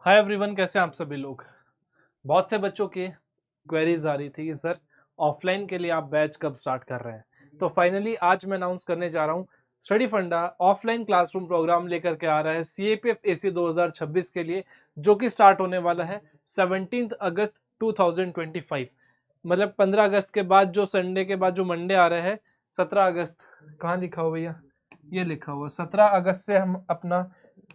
Hi everyone, कैसे हैं आप सभी लोग। बहुत से बच्चों की क्वेरीज आ रही थी कि सर ऑफलाइन के लिए आप बैच कब स्टार्ट कर रहे हैं। तो फाइनली आज मैं अनाउंस करने जा रहा हूँ स्टडी फंडा ऑफलाइन क्लासरूम प्रोग्राम लेकर के आ रहा है सीएपीएफ एसी 2026 के लिए, जो कि स्टार्ट होने वाला है 17 अगस्त 2025। मतलब 15 अगस्त के बाद जो संडे के बाद जो मंडे आ रहा है 17 अगस्त। कहाँ लिखा हुआ भैया, ये लिखा हुआ 17 अगस्त से हम अपना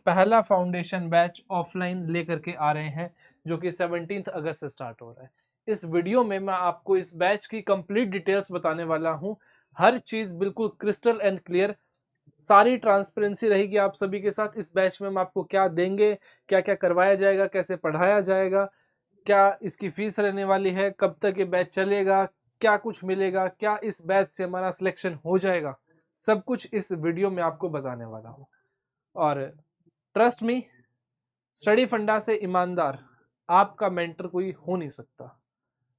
पहला फाउंडेशन बैच ऑफलाइन लेकर के आ रहे हैं, जो कि 17 अगस्त से स्टार्ट हो रहा है। इस वीडियो में मैं आपको इस बैच की कंप्लीट डिटेल्स बताने वाला हूं। हर चीज बिल्कुल क्रिस्टल एंड क्लियर, सारी ट्रांसपेरेंसी रहेगी आप सभी के साथ। इस बैच में हम आपको क्या देंगे, क्या क्या करवाया जाएगा, कैसे पढ़ाया जाएगा, क्या इसकी फीस रहने वाली है, कब तक ये बैच चलेगा, क्या कुछ मिलेगा, क्या इस बैच से हमारा सिलेक्शन हो जाएगा, सब कुछ इस वीडियो में आपको बताने वाला हूँ। और ट्रस्ट मी, स्टडी फंडा से ईमानदार आपका मेंटर कोई हो नहीं सकता।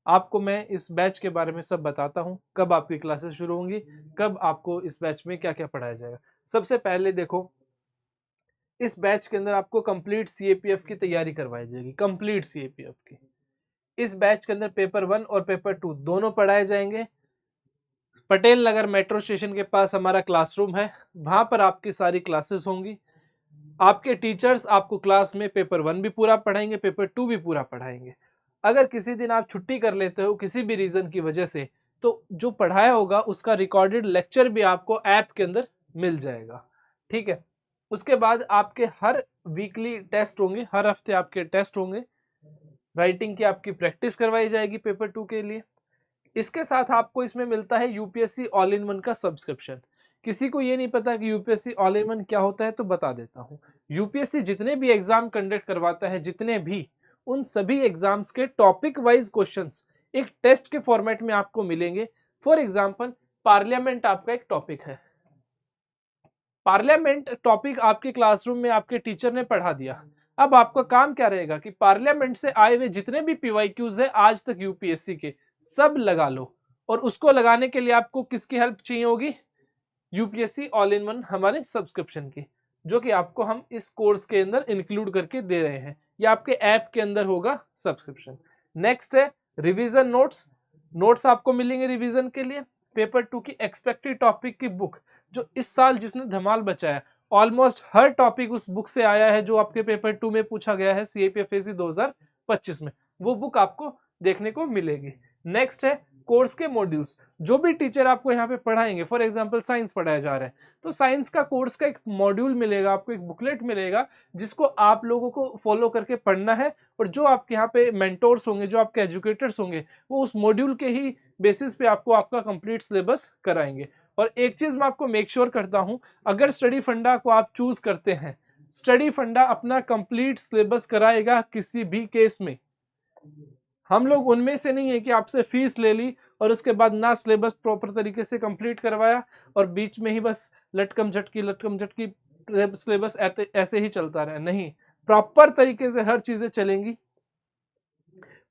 आपको मैं इस बैच के बारे में सब बताता हूं, कब आपकी क्लासेस शुरू होंगी, कब आपको इस बैच में क्या क्या पढ़ाया जाएगा। सबसे पहले देखो, इस बैच के अंदर आपको कंप्लीट सीएपीएफ की तैयारी करवाई जाएगी, कंप्लीट सीएपीएफ की। इस बैच के अंदर पेपर 1 और पेपर 2 दोनों पढ़ाए जाएंगे। पटेल नगर मेट्रो स्टेशन के पास हमारा क्लासरूम है, वहां पर आपकी सारी क्लासेस होंगी। आपके टीचर्स आपको क्लास में पेपर 1 भी पूरा पढ़ाएंगे, पेपर 2 भी पूरा पढ़ाएंगे। अगर किसी दिन आप छुट्टी कर लेते हो किसी भी रीजन की वजह से, तो जो पढ़ाया होगा उसका रिकॉर्डेड लेक्चर भी आपको ऐप के अंदर मिल जाएगा। ठीक है। उसके बाद आपके हर वीकली टेस्ट होंगे, हर हफ्ते आपके टेस्ट होंगे। राइटिंग की आपकी प्रैक्टिस करवाई जाएगी पेपर 2 के लिए। इसके साथ आपको इसमें मिलता है यूपीएससी ऑल इन वन का सब्सक्रिप्शन। किसी को ये नहीं पता कि यूपीएससी ऑल इन वन क्या होता है, तो बता देता हूँ। यूपीएससी जितने भी एग्जाम कंडक्ट करवाता है, जितने भी, उन सभी एग्जाम्स के टॉपिक वाइज क्वेश्चंस एक टेस्ट के फॉर्मेट में आपको मिलेंगे। फॉर एग्जाम्पल, पार्लियामेंट आपका एक टॉपिक है। पार्लियामेंट टॉपिक आपके क्लासरूम में आपके टीचर ने पढ़ा दिया। अब आपका काम क्या रहेगा कि पार्लियामेंट से आए हुए जितने भी पीवाईक्यूज है आज तक यूपीएससी के, सब लगा लो। और उसको लगाने के लिए आपको किसकी हेल्प चाहिए होगी? यूपीएससी ऑल इन वन हमारे सब्सक्रिप्शन की, जो कि आपको हम इस कोर्स के अंदर इंक्लूड करके दे रहे हैं। ये आपके ऐप के अंदर होगा सब्सक्रिप्शन। नेक्स्ट है रिवीजन नोट्स। नोट्स आपको मिलेंगे रिवीजन के लिए। पेपर 2 की एक्सपेक्टेड टॉपिक की बुक, जो इस साल जिसने धमाल बचाया, ऑलमोस्ट हर टॉपिक उस बुक से आया है जो आपके पेपर 2 में पूछा गया है सीएपीएफएसी 2025 में, वो बुक आपको देखने को मिलेगी। नेक्स्ट है कोर्स के मॉड्यूल्स। जो भी टीचर आपको यहाँ पे पढ़ाएंगे, फॉर एग्जांपल साइंस पढ़ाया जा रहा है, तो साइंस का कोर्स का एक मॉड्यूल मिलेगा, आपको एक बुकलेट मिलेगा, जिसको आप लोगों को फॉलो करके पढ़ना है। और जो आपके यहाँ पे मेंटोर्स होंगे, जो आपके एजुकेटर्स होंगे, वो उस मॉड्यूल के ही बेसिस पे आपको आपका कंप्लीट सिलेबस कराएंगे। और एक चीज मैं आपको मेक श्योर करता हूं, अगर स्टडी फंडा को आप चूज करते हैं, स्टडी फंडा अपना कंप्लीट सिलेबस कराएगा किसी भी केस में। हम लोग उनमें से नहीं है कि आपसे फीस ले ली और उसके बाद ना सिलेबस प्रॉपर तरीके से कंप्लीट करवाया और बीच में ही बस लटकम झटकी सिलेबस ऐसे ही चलता रहा। नहीं, प्रॉपर तरीके से हर चीजें चलेंगी।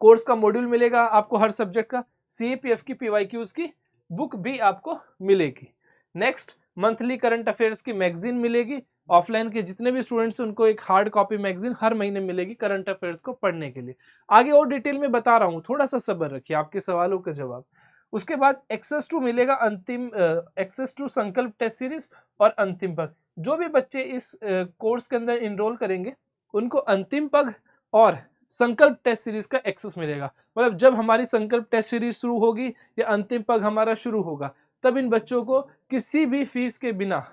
कोर्स का मॉड्यूल मिलेगा आपको हर सब्जेक्ट का, सीएपीएफ की पीवाईक्यूज की बुक भी आपको मिलेगी। नेक्स्ट, मंथली करंट अफेयर्स की मैगजीन मिलेगी। ऑफलाइन के जितने भी स्टूडेंट्स हैं उनको एक हार्ड कॉपी मैगजीन हर महीने मिलेगी करंट अफेयर्स को पढ़ने के लिए। आगे और डिटेल में बता रहा हूँ, थोड़ा सा सब्र रखिए, आपके सवालों का जवाब। उसके बाद एक्सेस टू मिलेगा, अंतिम एक्सेस टू संकल्प टेस्ट सीरीज और अंतिम पग। जो भी बच्चे इस कोर्स के अंदर इनरोल करेंगे उनको अंतिम पग और संकल्प टेस्ट सीरीज का एक्सेस मिलेगा। मतलब जब हमारी संकल्प टेस्ट सीरीज शुरू होगी या अंतिम पग हमारा शुरू होगा, तब इन बच्चों को किसी भी फीस के बिना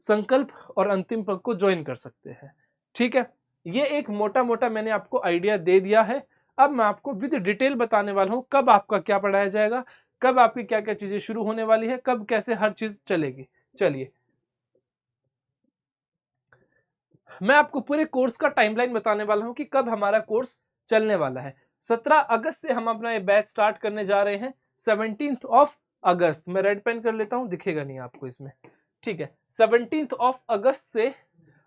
संकल्प और अंतिम पग को ज्वाइन कर सकते हैं। ठीक है, ये एक मोटा मोटा मैंने आपको आइडिया दे दिया है। अब मैं आपको विद डिटेल बताने वाला हूं कब आपका क्या पढ़ाया जाएगा, कब आपकी क्या क्या चीजें शुरू होने वाली है, कब कैसे हर चीज चलेगी। चलिए, मैं आपको पूरे कोर्स का टाइमलाइन बताने वाला हूं कि कब हमारा कोर्स चलने वाला है। 17 अगस्त से हम अपना ये बैच स्टार्ट करने जा रहे हैं। 17th ऑफ अगस्त, मैं रेड पेन कर लेता हूं, दिखेगा नहीं आपको इसमें। ठीक है, 17th ऑफ अगस्त से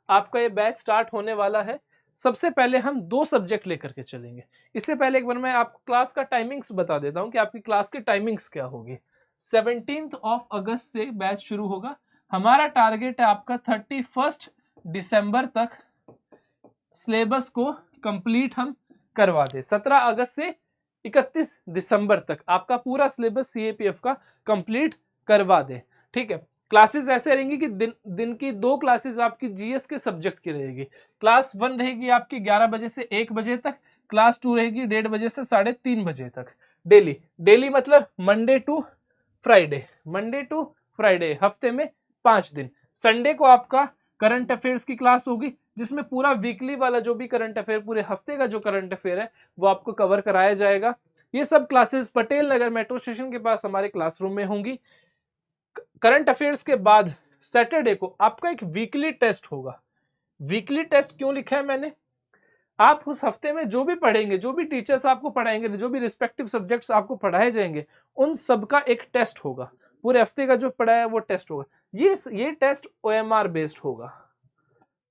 आपका ये बैच स्टार्ट होने वाला है। सबसे पहले हम 2 सब्जेक्ट लेकर के चलेंगे। इससे पहले एक बार मैं आपको क्लास का टाइमिंग्स बता देता हूं कि आपकी क्लास की टाइमिंग्स क्या होगी। 17th ऑफ अगस्त से बैच शुरू होगा। हमारा टारगेट है आपका 31 दिसंबर तक सिलेबस को कंप्लीट हम करवा दें। 17 अगस्त से 31 दिसंबर तक आपका पूरा सिलेबस CAPF का कंप्लीट करवा दें। ठीक है, क्लासेस ऐसे रहेंगी कि दिन की 2 क्लासेस आपकी GS के सब्जेक्ट की रहेगी। क्लास 1 रहेगी आपकी 11 बजे से 1 बजे तक, क्लास 2 रहेगी 1:30 बजे से 3:30 बजे तक। डेली मतलब मंडे टू फ्राइडे, हफ्ते में 5 दिन। संडे को आपका करंट अफेयर्स की क्लास होगी, जिसमें पूरा वीकली वाला जो भी करंट अफेयर, पूरे हफ्ते का जो करंट अफेयर है वो आपको कवर कराया जाएगा। ये सब classes Patel Nagar metro station के पास हमारे क्लासरूम में होंगी। करंट अफेयर्स के बाद सैटरडे को आपका एक वीकली टेस्ट होगा। वीकली टेस्ट क्यों लिखा है मैंने? आप उस हफ्ते में जो भी पढ़ेंगे, जो भी टीचर्स आपको पढ़ाएंगे, जो भी रिस्पेक्टिव सब्जेक्ट्स आपको पढ़ाए जाएंगे, उन सबका एक टेस्ट होगा। पूरे हफ्ते का जो पढ़ा है वो टेस्ट होगा। ये टेस्ट OMR बेस्ड होगा,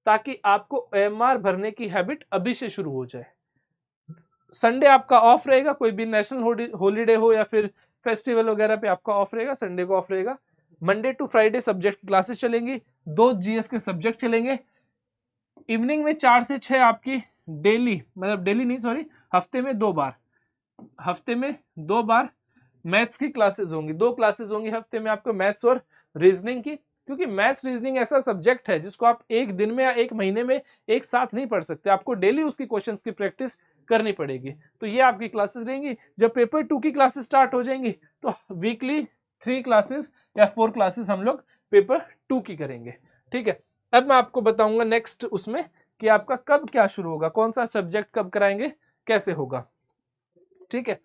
ताकि आपको OMR भरने की हैबिट अभी से शुरू हो जाए। संडे आपका ऑफ रहेगा, कोई भी नेशनल हॉलीडे हो या फिर फेस्टिवल वगैरह पे आपका ऑफ रहेगा, संडे को ऑफ रहेगा। Monday to Friday subject classes चलेंगी, 2 GS के सब्जेक्ट चलेंगे। इवनिंग में 4 से 6 आपकी हफ्ते में 2 बार मैथ्स की क्लासेस होंगी। 2 क्लासेस होंगी हफ्ते में आपको, मैथ्स और रीजनिंग की, क्योंकि मैथ्स रीजनिंग ऐसा सब्जेक्ट है जिसको आप एक दिन में या एक महीने में एक साथ नहीं पढ़ सकते, आपको डेली उसकी क्वेश्चंस की प्रैक्टिस करनी पड़ेगी। तो ये आपकी क्लासेस रहेंगी। जब पेपर 2 की क्लासेस स्टार्ट हो जाएंगी तो वीकली 3 क्लासेस या 4 क्लासेस हम लोग पेपर 2 की करेंगे। ठीक है, अब मैं आपको बताऊंगा नेक्स्ट उसमें कि आपका कब क्या शुरू होगा, कौन सा सब्जेक्ट कब कराएंगे, कैसे होगा। ठीक है,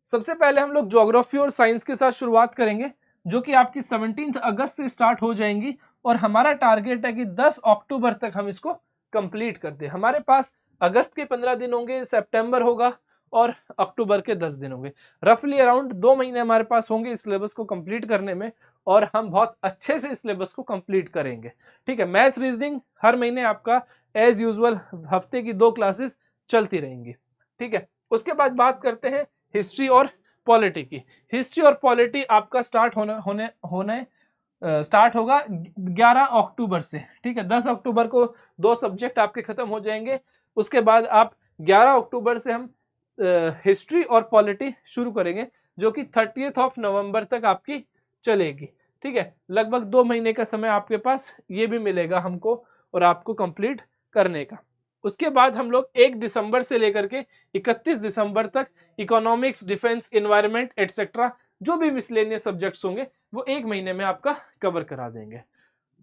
सबसे पहले हम लोग ज्योग्राफी और साइंस के साथ शुरुआत करेंगे, जो कि आपकी 17 अगस्त से स्टार्ट हो जाएंगी, और हमारा टारगेट है कि 10 अक्टूबर तक हम इसको कंप्लीट कर दें। हमारे पास अगस्त के 15 दिन होंगे, सितंबर होगा और अक्टूबर के 10 दिन होंगे। रफली अराउंड 2 महीने हमारे पास होंगे इस सिलेबस को कंप्लीट करने में, और हम बहुत अच्छे से इस सिलेबस को कंप्लीट करेंगे। ठीक है, मैथ्स रीजनिंग हर महीने आपका एज यूजुअल हफ्ते की 2 क्लासेस चलती रहेंगी। ठीक है, उसके बाद बात करते हैं हिस्ट्री और पॉलिटी की। हिस्ट्री और पॉलिटी आपका स्टार्ट होगा 11 अक्टूबर से। ठीक है, 10 अक्टूबर को 2 सब्जेक्ट आपके खत्म हो जाएंगे। उसके बाद आप 11 अक्टूबर से हम हिस्ट्री और पॉलिटी शुरू करेंगे, जो कि 30 नवंबर तक आपकी चलेगी। ठीक है, लगभग 2 महीने का समय आपके पास ये भी मिलेगा हमको और आपको कंप्लीट करने का। उसके बाद हम लोग 1 दिसंबर से लेकर के 31 दिसंबर तक इकोनॉमिक्स, डिफेंस, एनवायरनमेंट एटसेट्रा जो भी मिसलेनियस सब्जेक्ट्स होंगे वो 1 महीने में आपका कवर करा देंगे।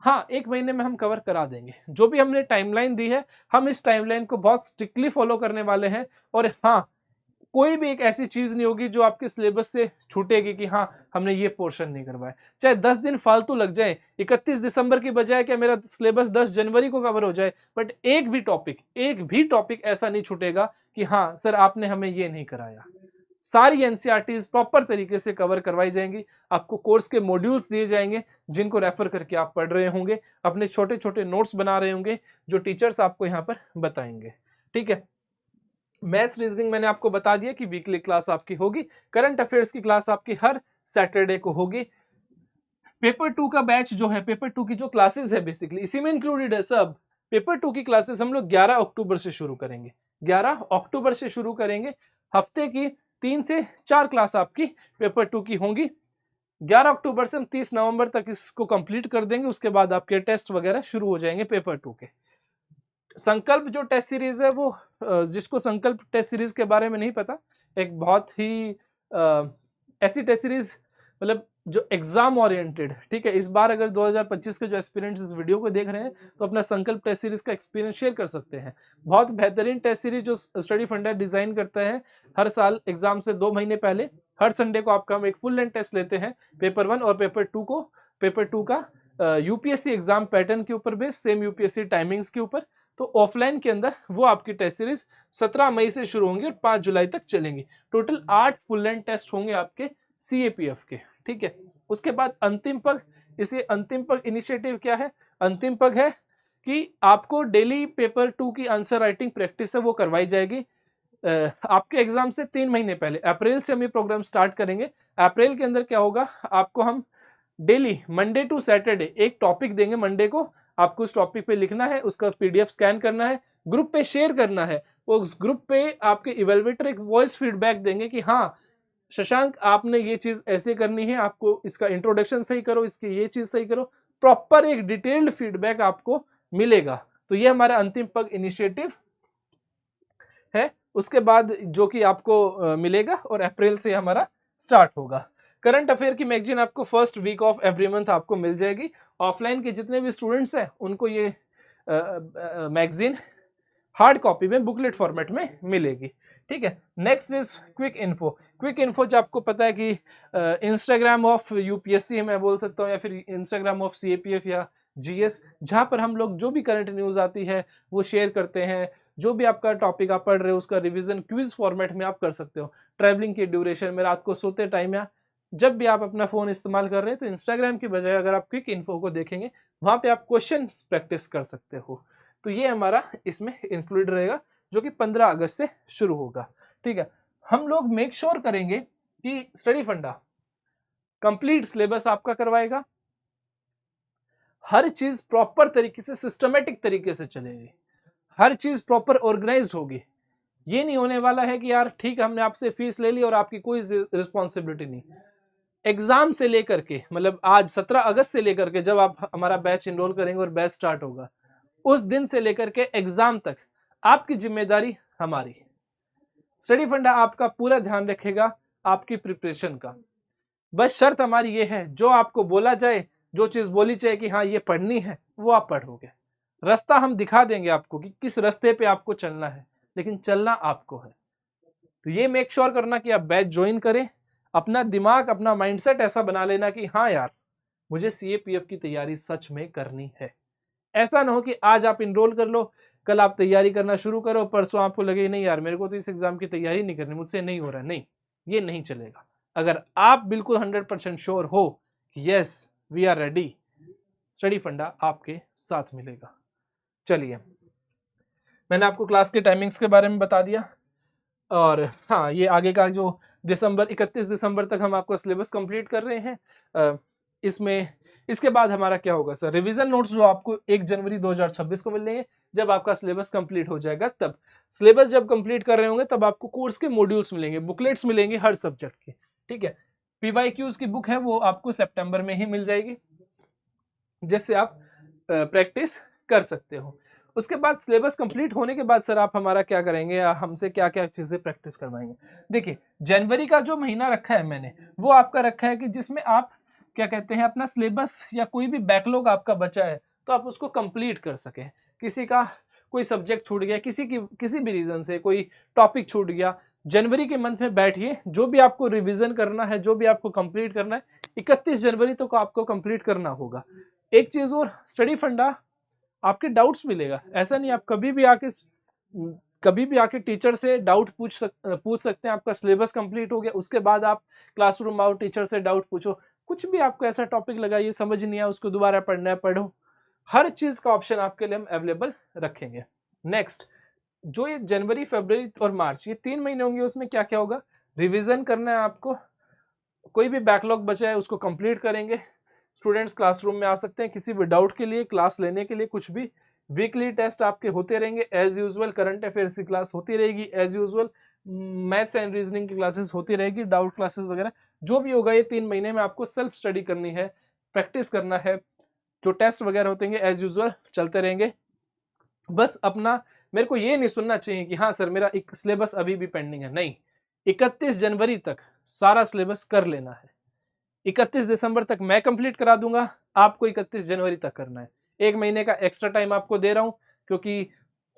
हाँ, 1 महीने में हम कवर करा देंगे। जो भी हमने टाइमलाइन दी है, हम इस टाइमलाइन को बहुत स्ट्रिक्टली फॉलो करने वाले हैं। और हाँ, कोई भी एक ऐसी चीज नहीं होगी जो आपके सिलेबस से छूटेगी कि हाँ हमने ये पोर्शन नहीं करवाया। चाहे 10 दिन फालतू लग जाए, 31 दिसंबर की बजाय क्या मेरा सिलेबस 10 जनवरी को कवर हो जाए, बट एक भी टॉपिक ऐसा नहीं छूटेगा कि हाँ सर आपने हमें ये नहीं कराया। सारी एनसीईआरटीज प्रॉपर तरीके से कवर करवाई जाएंगी। आपको कोर्स के मॉड्यूल्स दिए जाएंगे जिनको रेफर करके आप पढ़ रहे होंगे, अपने छोटे छोटे नोट्स बना रहे होंगे जो टीचर्स आपको यहाँ पर बताएंगे। ठीक है, मैथ्स रीजनिंग मैंने आपको बता दिया कि वीकली क्लास आपकी होगी। करंट अफेयर्स की क्लास आपकी हर सैटरडे को होगी। पेपर 2 का बैच जो है, पेपर 2 की जो क्लासेस है बेसिकली इसी में इंक्लूडेड है सब। पेपर 2 की क्लासेस हम लोग 11 अक्टूबर से शुरू करेंगे। 11 अक्टूबर से शुरू करेंगे। हफ्ते की 3 से 4 क्लास आपकी पेपर 2 की होंगी। 11 अक्टूबर से हम 30 नवंबर तक इसको कंप्लीट कर देंगे। उसके बाद आपके टेस्ट वगैरह शुरू हो जाएंगे पेपर 2 के। संकल्प जो टेस्ट सीरीज है वो, जिसको संकल्प टेस्ट सीरीज के बारे में नहीं पता, एक बहुत ही ऐसी टेस्ट सीरीज मतलब जो एग्जाम ओरिएंटेड। ठीक है, इस बार अगर 2025 के जो एस्पिरेंट्स इस वीडियो को देख रहे हैं तो अपना संकल्प टेस्ट सीरीज का एक्सपीरियंस शेयर कर सकते हैं। बहुत बेहतरीन टेस्ट सीरीज जो स्टडी फंडर डिजाइन करता है। हर साल एग्जाम से 2 महीने पहले हर संडे को आपका हम एक फुल लेंथ टेस्ट लेते हैं, पेपर 1 और पेपर 2 का यूपीएससी एग्जाम पैटर्न के ऊपर बेस, सेम यूपीएससी टाइमिंग्स के ऊपर। तो ऑफलाइन के अंदर वो आपकी टेस्ट सीरीज 17 मई से शुरू होंगी और 5 जुलाई तक चलेंगी। टोटल 8 फुल लेंथ टेस्ट होंगे आपके सीएपीएफ के। ठीक है, उसके बाद अंतिम पग, इसे अंतिम पग इनिशिएटिव क्या है? अंतिम पग है कि आपको डेली पेपर 2 की आंसर राइटिंग प्रैक्टिस है वो करवाई जाएगी। आपके एग्जाम से 3 महीने पहले अप्रैल से हम ये प्रोग्राम स्टार्ट करेंगे। अप्रैल के अंदर क्या होगा, आपको हम डेली मंडे टू सैटरडे एक टॉपिक देंगे। मंडे को आपको उस टॉपिक पे लिखना है, उसका पीडीएफ स्कैन करना है, ग्रुप पे शेयर करना है। उस ग्रुप पे आपके इवेलुएटर एक वॉइस फीडबैक देंगे कि हाँ शशांक आपने ये चीज ऐसे करनी है, आपको इसका इंट्रोडक्शन सही करो, इसकी ये चीज सही करो, प्रॉपर एक डिटेल्ड फीडबैक आपको मिलेगा। तो ये हमारा अंतिम पग इनिशिएटिव है। उसके बाद जो कि आपको मिलेगा और अप्रैल से हमारा स्टार्ट होगा। करंट अफेयर की मैगजीन आपको first week of every month आपको मिल जाएगी। ऑफलाइन के जितने भी स्टूडेंट्स हैं उनको ये मैगजीन हार्ड कॉपी में बुकलेट फॉर्मेट में मिलेगी। ठीक है, next is quick info. Quick info जो आपको पता है कि इंस्टाग्राम ऑफ यूपीएससी मैं बोल सकता हूँ, या फिर इंस्टाग्राम ऑफ सीएपीएफ या जीएस, जहां पर हम लोग जो भी करंट न्यूज आती है वो शेयर करते हैं। जो भी आपका टॉपिक आप पढ़ रहे हो उसका रिवीजन क्विज फॉर्मेट में आप कर सकते हो। ट्रैवलिंग की ड्यूरेशन में, रात को सोते टाइम, या जब भी आप अपना फोन इस्तेमाल कर रहे हैं, तो इंस्टाग्राम की बजाय अगर आप क्विक इन्फो को देखेंगे वहां पे आप क्वेश्चन प्रैक्टिस कर सकते हो। तो ये हमारा इसमें इंक्लूड रहेगा, जो कि 15 अगस्त से शुरू होगा। ठीक है, हम लोग मेक श्योर करेंगे कि स्टडी फंडा कंप्लीट सिलेबस आपका करवाएगा, हर चीज प्रॉपर तरीके से सिस्टमेटिक तरीके से चलेगी, हर चीज प्रॉपर ऑर्गेनाइज होगी। ये नहीं होने वाला है कि यार ठीक है हमने आपसे फीस ले ली और आपकी कोई रिस्पॉन्सिबिलिटी नहीं। एग्जाम से लेकर के, मतलब आज 17 अगस्त से लेकर के जब आप हमारा बैच इनरोल करेंगे और बैच स्टार्ट होगा, उस दिन से लेकर के एग्जाम तक आपकी जिम्मेदारी हमारी। स्टडी फंडा आपका पूरा ध्यान रखेगा आपकी प्रिपरेशन का। बस शर्त हमारी ये है, जो आपको बोला जाए, जो चीज बोली जाए कि हाँ ये पढ़नी है, वो आप पढ़ोगे। रास्ता हम दिखा देंगे आपको कि किस रास्ते पे आपको चलना है, लेकिन चलना आपको है। तो ये मेक श्योर करना कि आप बैच ज्वाइन करें, अपना दिमाग अपना माइंडसेट ऐसा बना लेना कि हाँ यार मुझे सीएपीएफ की तैयारी सच में करनी है। ऐसा ना हो कि आज आप इनरोल कर लो, कल आप तैयारी करना शुरू करो, परसों आपको लगे नहीं यार मेरे को तो इस एग्जाम की तैयारी नहीं करनी, मुझसे नहीं हो रहा है। नहीं, ये नहीं चलेगा। अगर आप बिल्कुल 100% श्योर हो कि yes we are ready, study funda आपके साथ मिलेगा। चलिए, मैंने आपको क्लास के टाइमिंग्स के बारे में बता दिया, और हाँ ये आगे का जो 31 दिसंबर तक हम आपका सिलेबस कंप्लीट कर रहे हैं। इसमें इसके बाद हमारा क्या होगा सर, रिवीजन नोट्स जो आपको 1 जनवरी 2026 को मिलेंगे, जब आपका सिलेबस कंप्लीट हो जाएगा। तब सिलेबस जब कंप्लीट कर रहे होंगे तब आपको कोर्स के मॉड्यूल्स मिलेंगे, बुकलेट्स मिलेंगे हर सब्जेक्ट के। ठीक है, पीवाईक्यूज की बुक है वो आपको सितंबर में ही मिल जाएगी, जिससे आप प्रैक्टिस कर सकते हो। उसके बाद सिलेबस कंप्लीट होने के बाद सर आप हमारा क्या करेंगे, हमसे क्या क्या चीजें प्रैक्टिस करवाएंगे। देखिए, जनवरी का जो महीना रखा है मैंने, वो आपका रखा है कि जिसमें आप क्या कहते हैं अपना सिलेबस या कोई भी बैकलॉग आपका बचा है तो आप उसको कंप्लीट कर सकें। किसी का कोई सब्जेक्ट छूट गया, किसी भी रीजन से कोई टॉपिक छूट गया, जनवरी के मंथ में बैठिए, जो भी आपको रिवीजन करना है, जो भी आपको कंप्लीट करना है, 31 जनवरी तक तो आपको कंप्लीट करना होगा। एक चीज और, स्टडी फंडा आपके डाउट्स मिलेगा। ऐसा नहीं, आप कभी भी आके टीचर से डाउट पूछ सकते हैं। आपका सिलेबस कंप्लीट हो गया उसके बाद आप क्लासरूम आओ, टीचर से डाउट पूछो, कुछ भी आपको ऐसा टॉपिक लगा ये समझ नहीं आया उसको दोबारा पढ़ना है पढ़ो, हर चीज का ऑप्शन आपके लिए हम अवेलेबल रखेंगे। नेक्स्ट, जो ये जनवरी फरवरी और मार्च, ये 3 महीने होंगे, उसमें क्या क्या होगा, रिविजन करना है आपको, कोई भी बैकलॉग बचा है उसको कंप्लीट करेंगे। स्टूडेंट्स क्लासरूम में आ सकते हैं किसी भी डाउट के लिए, क्लास लेने के लिए, कुछ भी। वीकली टेस्ट आपके होते रहेंगे एज यूजुअल, करंट अफेयर्स की क्लास होती रहेगी as usual, maths and reasoning की क्लासेस होती रहेगी, डाउट क्लासेस वगैरह जो भी होगा। ये 3 महीने में आपको सेल्फ स्टडी करनी है, प्रैक्टिस करना है, जो टेस्ट वगैरह होते हैं एज यूजुअल चलते रहेंगे। बस अपना, मेरे को ये नहीं सुनना चाहिए कि हाँ सर मेरा एक सिलेबस अभी भी पेंडिंग है, नहीं, 31 जनवरी तक सारा सिलेबस कर लेना है। 31 दिसंबर तक मैं कंप्लीट करा दूंगा, आपको 31 जनवरी तक करना है। 1 महीने का एक्स्ट्रा टाइम आपको दे रहा हूं, क्योंकि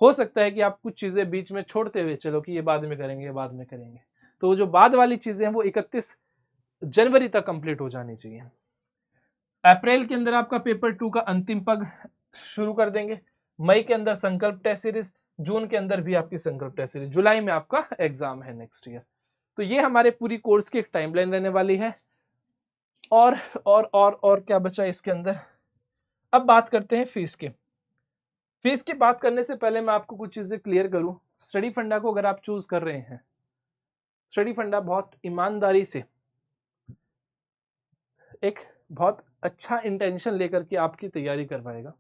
हो सकता है कि आप कुछ चीजें बीच में छोड़ते हुए चलो कि ये बाद में करेंगे, ये बाद में करेंगे, तो जो बाद वाली चीजें हैं वो 31 जनवरी तक कंप्लीट हो जानी चाहिए। अप्रैल के अंदर आपका पेपर 2 का अंतिम पग शुरू कर देंगे, मई के अंदर संकल्प टेस्ट सीरीज, जून के अंदर भी आपकी संकल्प टेस्ट सीरीज, जुलाई में आपका एग्जाम है नेक्स्ट ईयर। तो ये हमारे पूरी कोर्स की एक टाइमलाइन रहने वाली है। और क्या बचा इसके अंदर। अब बात करते हैं फीस की। फीस की बात करने से पहले मैं आपको कुछ चीजें क्लियर करूं। स्टडी फंडा को अगर आप चूज कर रहे हैं, स्टडी फंडा बहुत ईमानदारी से एक बहुत अच्छा इंटेंशन लेकर के आपकी तैयारी करवाएगा,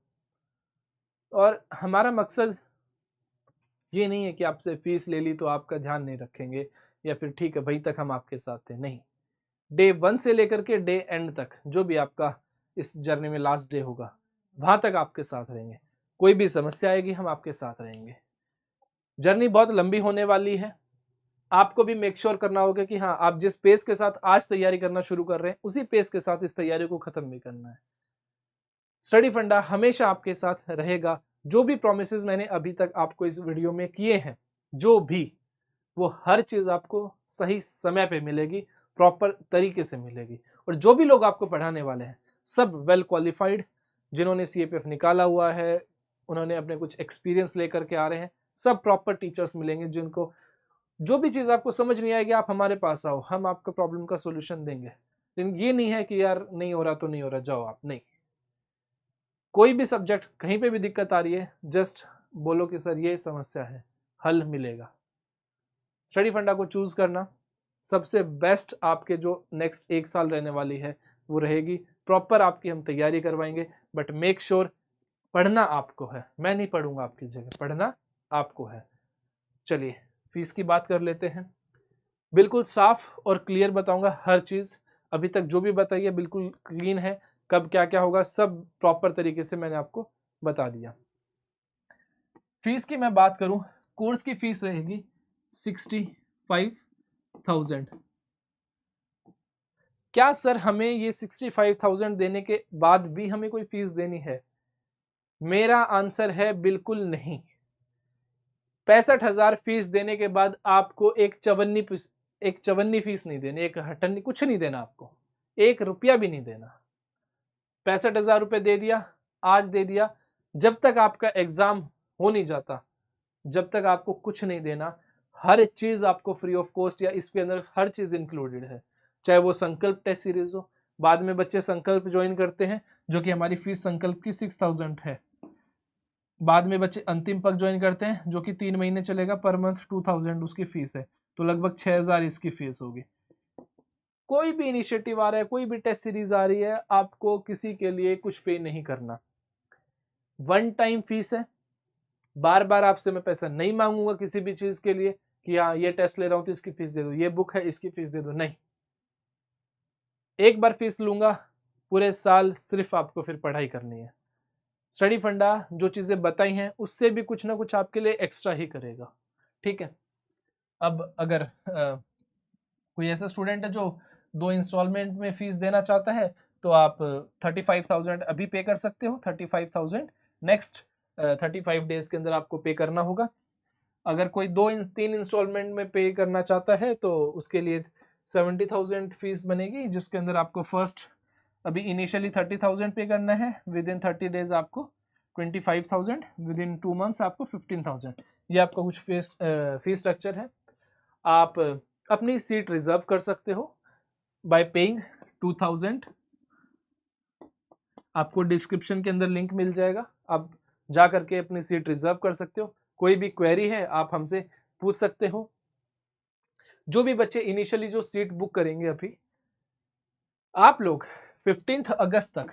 और हमारा मकसद ये नहीं है कि आपसे फीस ले ली तो आपका ध्यान नहीं रखेंगे या फिर ठीक है भाई तक हम आपके साथ हैं, नहीं। डे 1 से लेकर के डे एंड तक जो भी आपका इस जर्नी में लास्ट डे होगा वहां तक आपके साथ रहेंगे। कोई भी समस्या आएगी हम आपके साथ रहेंगे। जर्नी बहुत लंबी होने वाली है, आपको भी मेक श्योर करना होगा कि हाँ आप जिस पेस के साथ आज तैयारी करना शुरू कर रहे हैं उसी पेस के साथ इस तैयारी को खत्म भी करना है। स्टडी फंडा हमेशा आपके साथ रहेगा। जो भी प्रोमिसेस मैंने अभी तक आपको इस वीडियो में किए हैं, जो भी, वो हर चीज आपको सही समय पे मिलेगी, प्रॉपर तरीके से मिलेगी। और जो भी लोग आपको पढ़ाने वाले हैं सब वेल क्वालिफाइड, जिन्होंने सीएपीएफ निकाला हुआ है, उन्होंने अपने कुछ एक्सपीरियंस लेकर के आ रहे हैं, सब प्रॉपर टीचर्स मिलेंगे जिनको जो भी चीज आपको समझ नहीं आएगी आप हमारे पास आओ, हम आपका प्रॉब्लम का सोल्यूशन देंगे। लेकिन ये नहीं है कि यार नहीं हो रहा तो नहीं हो रहा, जाओ आप, नहीं। कोई भी सब्जेक्ट कहीं पे भी दिक्कत आ रही है जस्ट बोलो कि सर ये समस्या है, हल मिलेगा। स्टडी फंडा को चूज करना सबसे बेस्ट आपके जो नेक्स्ट 1 साल रहने वाली है वो रहेगी। प्रॉपर आपकी हम तैयारी करवाएंगे, बट मेक श्योर पढ़ना आपको है, मैं नहीं पढ़ूंगा आपकी जगह, पढ़ना आपको है। चलिए फीस की बात कर लेते हैं। बिल्कुल साफ और क्लियर बताऊंगा हर चीज, अभी तक जो भी बताई है बिल्कुल क्लीन है, कब क्या क्या होगा सब प्रॉपर तरीके से मैंने आपको बता दिया। फीस की मैं बात करूं, कोर्स की फीस रहेगी 65,000। क्या सर हमें ये 65,000 देने के बाद भी हमें कोई फीस देनी है? मेरा आंसर है बिल्कुल नहीं। 65,000 फीस देने के बाद आपको एक चवन्नी फीस नहीं देनी, एक हटन्नी कुछ नहीं देना, आपको 1 रुपया भी नहीं देना। 65,000 रुपये दे दिया, आज दे दिया, जब तक आपका एग्जाम हो नहीं जाता जब तक आपको कुछ नहीं देना। हर चीज आपको फ्री ऑफ कॉस्ट या इसके अंदर हर चीज इंक्लूडेड है, चाहे वो संकल्प टेस्ट सीरीज हो। बाद में बच्चे संकल्प ज्वाइन करते हैं जो कि हमारी फीस संकल्प की 6,000 है। बाद में बच्चे अंतिम पक्ष ज्वाइन करते हैं जो कि 3 महीने चलेगा, पर मंथ 2,000 उसकी फीस है, तो लगभग 6,000 इसकी फीस होगी। कोई भी इनिशिएटिव आ रहा है, कोई भी टेस्ट सीरीज आ रही है, आपको किसी के लिए कुछ पे नहीं करना। 1 टाइम फीस है, बार बार आपसे मैं पैसा नहीं मांगूंगा किसी भी चीज के लिए कि हाँ ये टेस्ट ले रहा हूं तो इसकी फीस दे दो, ये बुक है इसकी फीस दे दो, नहीं। एक बार फीस लूंगा, पूरे साल सिर्फ आपको फिर पढ़ाई करनी है। स्टडी फंडा जो चीजें बताई हैं उससे भी कुछ ना कुछ आपके लिए एक्स्ट्रा ही करेगा, ठीक है। अब अगर कोई ऐसा स्टूडेंट है जो 2 इंस्टॉलमेंट में फीस देना चाहता है तो आप 35,000 अभी पे कर सकते हो। 35,000 नेक्स्ट 35 डेज के अंदर आपको पे करना होगा। अगर कोई 3 इंस्टॉलमेंट में पे करना चाहता है तो उसके लिए 70,000 फीस बनेगी, जिसके अंदर आपको फर्स्ट अभी इनिशियली 30,000 पे करना है, विद इन 30 डेज आपको 25,000, विद इन 2 मंथ्स आपको 15,000। ये आपका कुछ फीस स्ट्रक्चर है। आप अपनी सीट रिजर्व कर सकते हो बाय पेइंग 2,000। आपको डिस्क्रिप्शन के अंदर लिंक मिल जाएगा, आप जा करके अपनी सीट रिजर्व कर सकते हो। कोई भी क्वेरी है आप हमसे पूछ सकते हो। जो भी बच्चे इनिशियली जो सीट बुक करेंगे अभी, आप लोग 15 अगस्त तक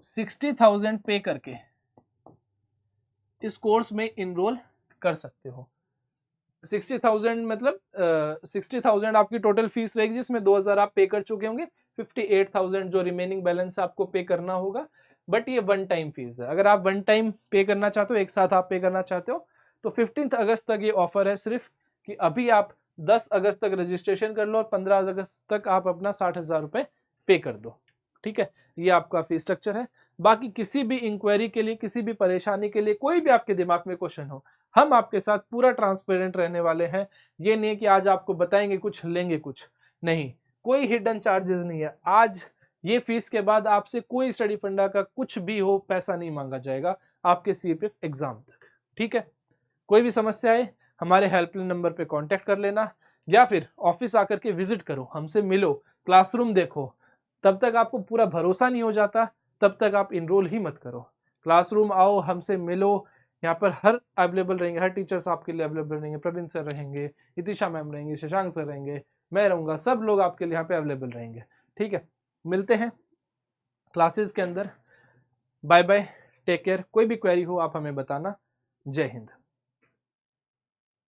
60,000 पे करके इस कोर्स में इनरोल कर सकते हो। 60,000 मतलब 60,000 आपकी टोटल फीस रहेगी, जिसमें 2,000 आप पे कर चुके होंगे। 58,000 जो रिमेनिंग बैलेंस आपको पे करना होगा, बट ये 1 टाइम फीस है। अगर आप 1 टाइम पे करना चाहते हो, एक साथ आप पे करना चाहते हो, तो 15 अगस्त तक ये ऑफर है सिर्फ कि अभी आप 10 अगस्त तक रजिस्ट्रेशन कर लो और 15 अगस्त तक आप अपना 60,000 रुपये पे कर दो, ठीक है। ये आपका फीस स्ट्रक्चर है। बाकी किसी भी इंक्वायरी के लिए, किसी भी परेशानी के लिए, कोई भी आपके दिमाग में क्वेश्चन हो, हम आपके साथ पूरा ट्रांसपेरेंट रहने वाले हैं। ये नहीं कि आज आपको बताएंगे कुछ लेंगे कुछ, नहीं, कोई हिडन चार्जेस नहीं है। आज ये फीस के बाद आपसे कोई स्टडी फंडा का कुछ भी हो पैसा नहीं मांगा जाएगा आपके सीपीएफ एग्जाम तक, ठीक है। कोई भी समस्या है हमारे हेल्पलाइन नंबर पे कांटेक्ट कर लेना, या फिर ऑफिस आकर के विजिट करो, हमसे मिलो, क्लासरूम देखो। तब तक आपको पूरा भरोसा नहीं हो जाता तब तक आप इनरोल ही मत करो। क्लासरूम आओ, हमसे मिलो, यहाँ पर हर अवेलेबल रहेंगे, हर टीचर्स आपके लिए अवेलेबल रहेंगे। प्रवीण सर रहेंगे, इतिशा मैम रहेंगे, शशांक सर रहेंगे, मैं रहूँगा, सब लोग आपके लिए यहाँ पे अवेलेबल रहेंगे, ठीक है। मिलते हैं क्लासेस के अंदर। Bye bye, take care. कोई भी क्वेरी हो आप हमें बताना। जय हिंद।